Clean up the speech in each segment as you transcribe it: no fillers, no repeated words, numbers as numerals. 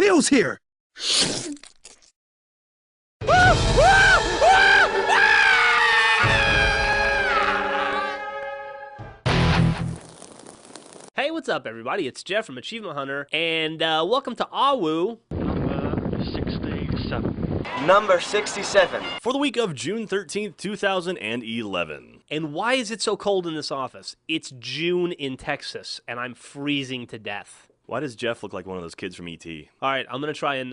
feels here? Hey, what's up, everybody? It's Jeff from Achievement Hunter, and welcome to AWU. Number 67. Number 67. For the week of June 13th, 2011. And why is it so cold in this office? It's June in Texas, and I'm freezing to death. Why does Jeff look like one of those kids from E.T.? All right, I'm going to try and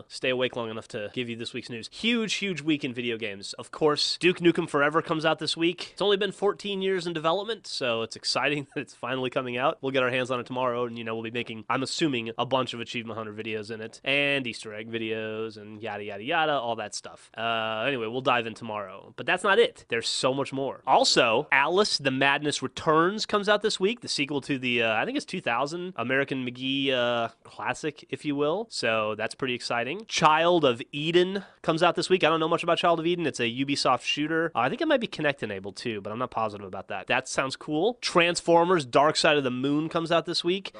stay awake long enough to give you this week's news. Huge week in video games. Of course, Duke Nukem Forever comes out this week. It's only been 14 years in development, so it's exciting that it's finally coming out. We'll get our hands on it tomorrow, and, we'll be making, I'm assuming, a bunch of Achievement Hunter videos in it, and Easter egg videos, and yada, yada, yada, all that stuff. Anyway, we'll dive in tomorrow. But that's not it. There's so much more. Also, Alice the Madness Returns comes out this week, the sequel to the I think it's 2000 American McGee classic, if you will. So that's pretty exciting. Child of Eden comes out this week. I don't know much about Child of Eden. It's a Ubisoft shooter. I think it might be Kinect enabled too, but I'm not positive about that. That sounds cool. Transformers Dark Side of the Moon comes out this week.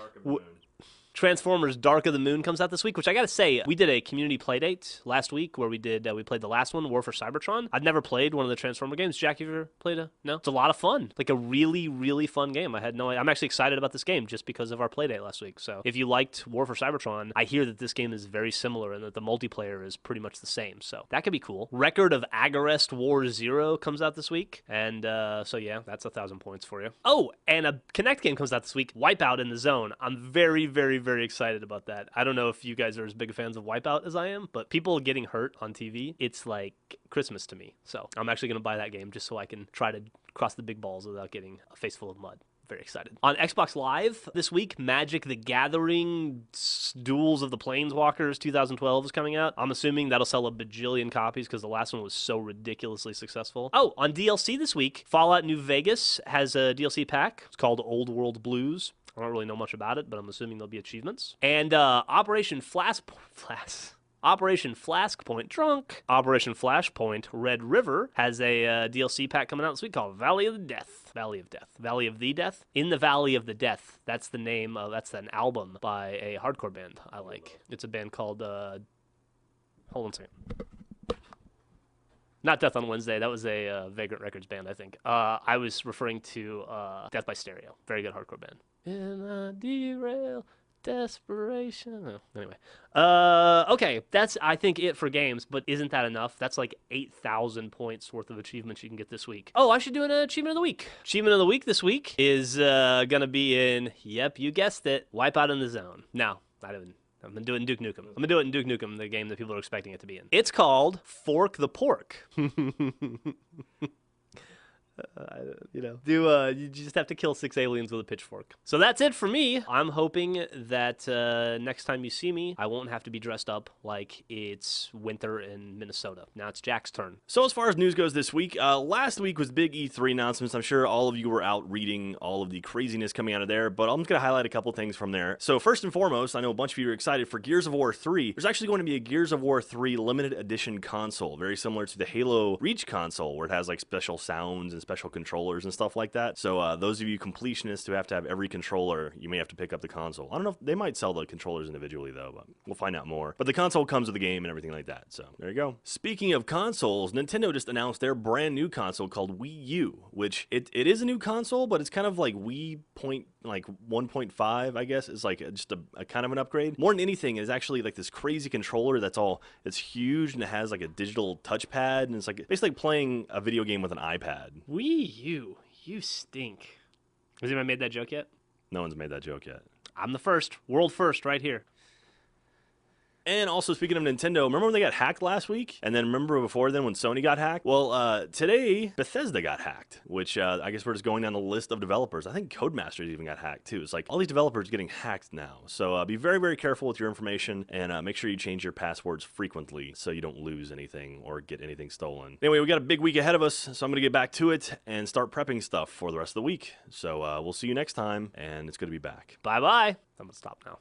Transformers Dark of the Moon comes out this week, which I gotta say, we did a community playdate last week where we played the last one, War for Cybertron. I'd never played one of the Transformer games. Jack, you ever played No? It's a lot of fun. Like a really fun game. I'm actually excited about this game just because of our playdate last week. So if you liked War for Cybertron, I hear that this game is very similar and that the multiplayer is pretty much the same. So that could be cool. Record of Agarest War Zero comes out this week. And so yeah, that's 1,000 points for you. Oh, and a Kinect game comes out this week, Wipeout in the Zone. I'm very excited about that. I don't know if you guys are as big fans of Wipeout as I am, but people getting hurt on TV, it's like Christmas to me. So I'm actually going to buy that game just so I can try to cross the big balls without getting a face full of mud. Very excited. On Xbox Live this week, Magic the Gathering Duels of the Planeswalkers 2012 is coming out. I'm assuming that'll sell a bajillion copies because the last one was so ridiculously successful. Oh, on DLC this week, Fallout New Vegas has a DLC pack. It's called Old World Blues. I don't really know much about it, but I'm assuming there'll be achievements. And Operation Flashpoint Red River has a DLC pack coming out this week called Valley of the Death. In the Valley of the Death. That's the name of, that's an album by a hardcore band I like. It's a band called, hold on a second. Not Death on Wednesday. That was a Vagrant Records band, I think. I was referring to Death by Stereo. Very good hardcore band. In a derail, desperation. Oh, anyway. Okay, that's, I think, it for games, but isn't that enough? That's like 8,000 points worth of achievements you can get this week. Oh, I should do an Achievement of the Week. Achievement of the Week this week is going to be in, yep, you guessed it, Wipeout in the Zone. No, I didn't. I'm going to do it in Duke Nukem. I'm going to do it in Duke Nukem, the game that people are expecting it to be in. It's called Fork the Pork. You just have to kill 6 aliens with a pitchfork. So that's it for me. I'm hoping that next time you see me, I won't have to be dressed up like it's winter in Minnesota. Now it's Jack's turn. So as far as news goes this week, last week was big E3 announcements. I'm sure all of you were out reading all of the craziness coming out of there, but I'm just going to highlight a couple things from there. So first and foremost, I know a bunch of you are excited for Gears of War 3. There's actually going to be a Gears of War 3 limited edition console, very similar to the Halo Reach console, where it has like special sounds and special controllers and stuff like that. So those of you completionists who have to have every controller, you may have to pick up the console. I don't know if they might sell the controllers individually though, but we'll find out more. But the console comes with the game and everything like that. So there you go. Speaking of consoles, Nintendo just announced their brand new console called Wii U, which it is a new console, but it's kind of like Wii 1.5, I guess. It's like just a kind of an upgrade. More than anything, is actually like this crazy controller it's huge and it has like a digital touchpad, and it's like basically playing a video game with an iPad. Wii U, you stink. Has anyone made that joke yet? No one's made that joke yet. I'm the first. World first right here. And also, speaking of Nintendo, remember when they got hacked last week? And then remember before then when Sony got hacked? Well, today, Bethesda got hacked, which I guess we're just going down the list of developers. I think Codemasters even got hacked, too. It's like all these developers getting hacked now. So be very careful with your information, and make sure you change your passwords frequently so you don't lose anything or get anything stolen. Anyway, we got a big week ahead of us, so I'm going to get back to it and start prepping stuff for the rest of the week. So we'll see you next time, and it's good to be back. Bye-bye. I'm going to stop now.